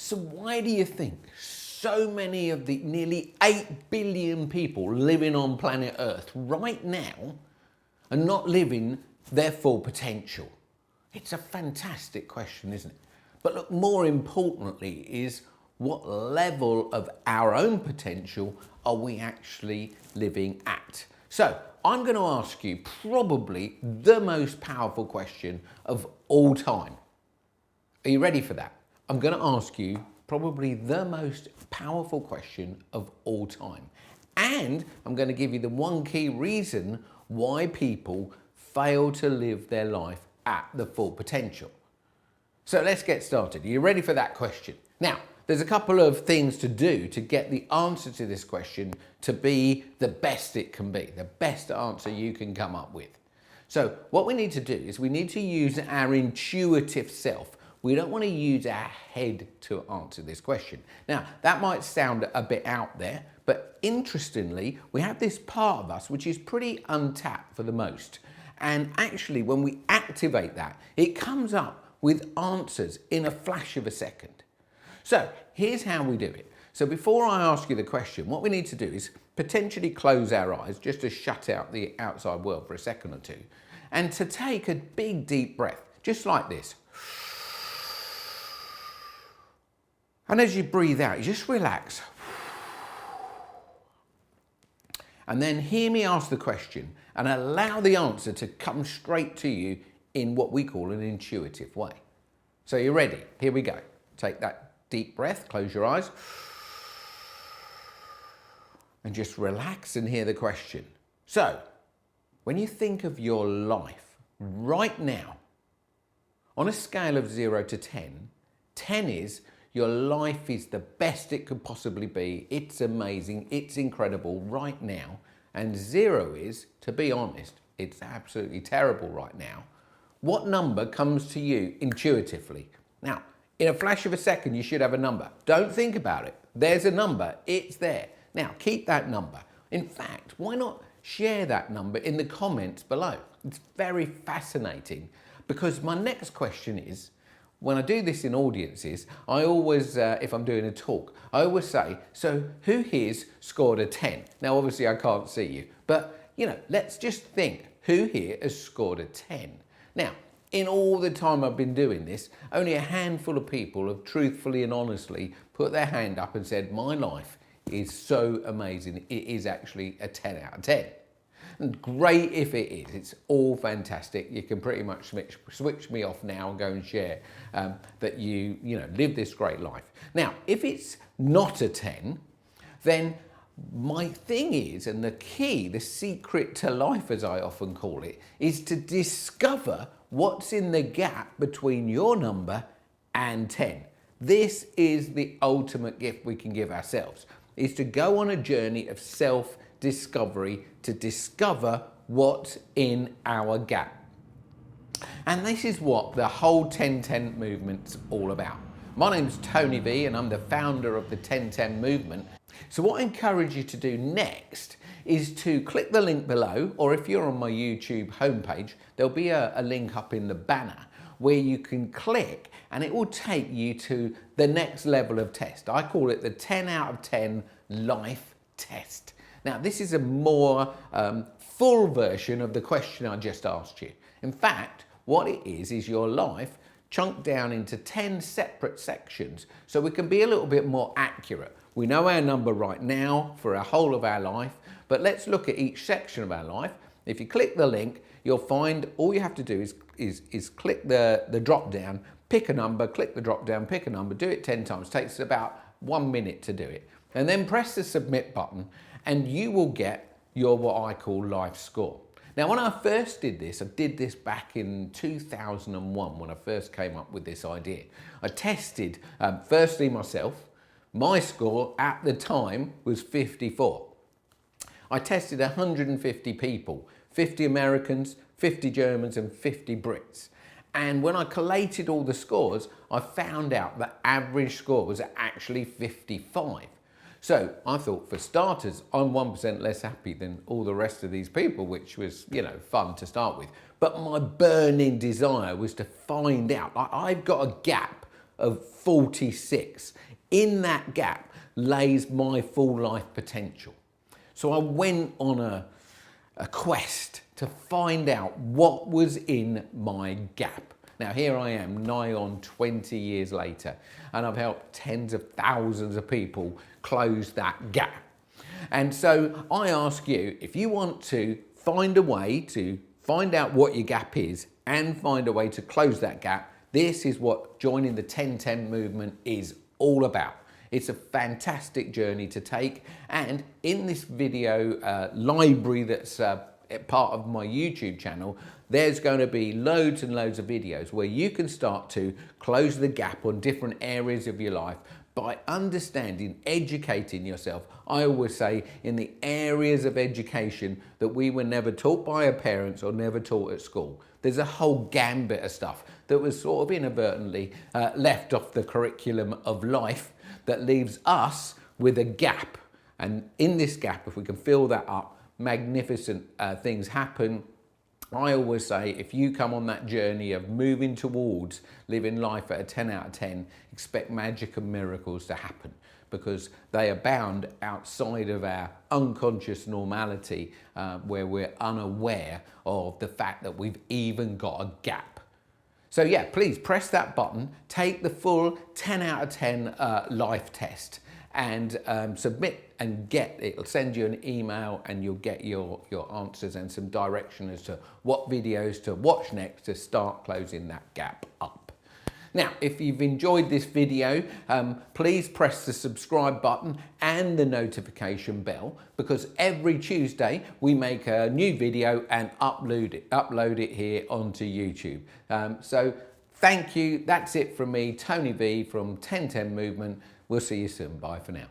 So why do you think so many of the nearly 8 billion people living on planet Earth right now are not living their full potential? It's a fantastic question, isn't it? But look, more importantly is what level of our own potential are we actually living at? So I'm going to ask you probably the most powerful question of all time. Are you ready for that? I'm going to ask you probably the most powerful question of all time. And I'm going to give you the one key reason why people fail to live their life at the full potential. So let's get started. Are you ready for that question? Now, there's a couple of things to do to get the answer to this question to be the best it can be, the best answer you can come up with. So what we need to do is we need to use our intuitive self. We don't want to use our head to answer this question. Now, that might sound a bit out there, but interestingly, we have this part of us which is pretty untapped for the most. And actually, when we activate that, it comes up with answers in a flash of a second. So here's how we do it. So before I ask you the question, what we need to do is potentially close our eyes just to shut out the outside world for a second or two, and to take a big deep breath, just like this. And as you breathe out, you just relax. And then hear me ask the question and allow the answer to come straight to you in what we call an intuitive way. So you're ready? Here we go. Take that deep breath, close your eyes, and just relax and hear the question. So, when you think of your life right now, on a scale of 0 to 10, 10 is your life is the best it could possibly be. It's amazing. It's incredible right now. And 0 is, to be honest, it's absolutely terrible right now. What number comes to you intuitively? Now, in a flash of a second, you should have a number. Don't think about it. There's a number. It's there. Now, keep that number. In fact, why not share that number in the comments below? It's very fascinating, because my next question is, when I do this in audiences, I always, if I'm doing a talk, I always say, so who here's scored a 10? Now, obviously I can't see you, but let's just think, who here has scored a 10? Now, in all the time I've been doing this, only a handful of people have truthfully and honestly put their hand up and said, my life is so amazing, it is actually a 10 out of 10. And great if it is, it's all fantastic. You can pretty much switch me off now and go and share that you live this great life. Now, if it's not a 10, then my thing is, and the key, the secret to life as I often call it, is to discover what's in the gap between your number and 10. This is the ultimate gift we can give ourselves, is to go on a journey of self-discovery to discover what's in our gap. And this is what the whole 10-10 movement's all about. My name's Tony V, and I'm the founder of the 10-10 movement. So what I encourage you to do next is to click the link below, or if you're on my YouTube homepage, there'll be a link up in the banner where you can click and it will take you to the next level of test. I call it the 10 out of 10 life test. Now, this is a more full version of the question I just asked you. In fact, what it is your life chunked down into 10 separate sections, so we can be a little bit more accurate. We know our number right now for our whole of our life, but let's look at each section of our life. If you click the link, you'll find all you have to do is click the drop down, pick a number, click the drop down, pick a number, do it 10 times. It takes about 1 minute to do it. And then press the submit button and you will get your what I call life score. Now, when I first did this, I did this back in 2001 when I first came up with this idea. I tested, firstly myself. My score at the time was 54. I tested 150 people, 50 Americans, 50 Germans and 50 Brits. And when I collated all the scores, I found out the average score was actually 55. So I thought, for starters, I'm 1% less happy than all the rest of these people, which was, fun to start with. But my burning desire was to find out. I've got a gap of 46. In that gap lays my full life potential. So I went on a quest to find out what was in my gap. Now here I am, nigh on 20 years later, and I've helped tens of thousands of people close that gap. And so I ask you, if you want to find a way to find out what your gap is and find a way to close that gap, this is what joining the 10-10 movement is all about. It's a fantastic journey to take, and in this video library that's part of my YouTube channel, there's going to be loads and loads of videos where you can start to close the gap on different areas of your life by understanding, educating yourself. I always say in the areas of education that we were never taught by our parents or never taught at school. There's a whole gambit of stuff that was sort of inadvertently left off the curriculum of life that leaves us with a gap. And in this gap, if we can fill that up, magnificent things happen. I always say, if you come on that journey of moving towards living life at a 10 out of 10, expect magic and miracles to happen, because they abound outside of our unconscious normality, where we're unaware of the fact that we've even got a gap. So yeah, please press that button, take the full 10 out of 10 life test, and submit and it'll send you an email, and you'll get your answers and some direction as to what videos to watch next to start closing that gap up. Now, if you've enjoyed this video, please press the subscribe button and the notification bell, because every Tuesday we make a new video and upload it here onto YouTube. So thank you. That's it from me, Tony V from 10-10 Movement. We'll see you soon. Bye for now.